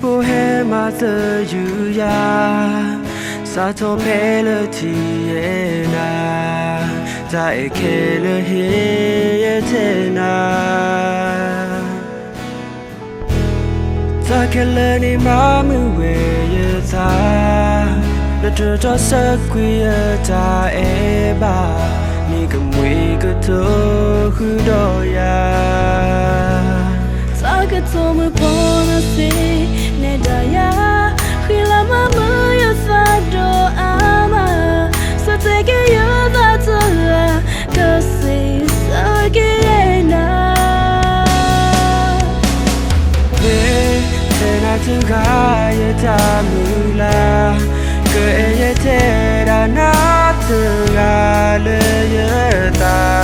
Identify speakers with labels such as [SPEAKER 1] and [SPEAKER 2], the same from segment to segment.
[SPEAKER 1] bố hè mà giờ yu ya sa thô phê lơ thì na tại kê lơ he thế na ta kê lơ ni mà mu về ta lơ trơ cho sắc quy ta ba ni cầm quy cứ thơ khứ đo ya
[SPEAKER 2] ta cứ thô mơ bona si ne da ya khi làm mà mơ yo sa do ama sa te ke yo da ta cơ si sa ke na
[SPEAKER 1] về thế na chừng gai ta mu la cơ ye thế ra na từ ga le ta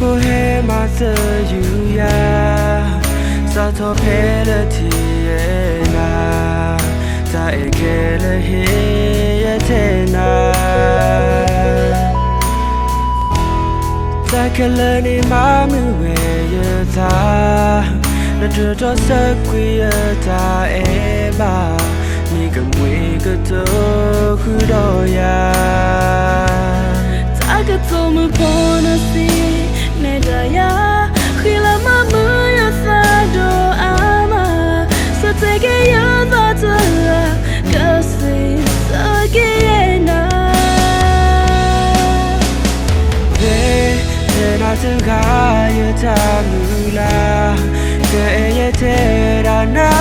[SPEAKER 1] bố hè mà giờ yu ya sa thô phê lơ thì na ta kê lơ he thế na ta kê lơ ni mà mu về ta lơ trơ cho sắc quy ta ba ni cầm quy cứ thơ khứ đo ya
[SPEAKER 2] ta cứ thô mơ bona si ne da ya khi làm mà mơ yo sa do ama sa te ke yo da ta cơ si sa ke na
[SPEAKER 1] về thế na chừng gai ta mu la cơ ye thế ra na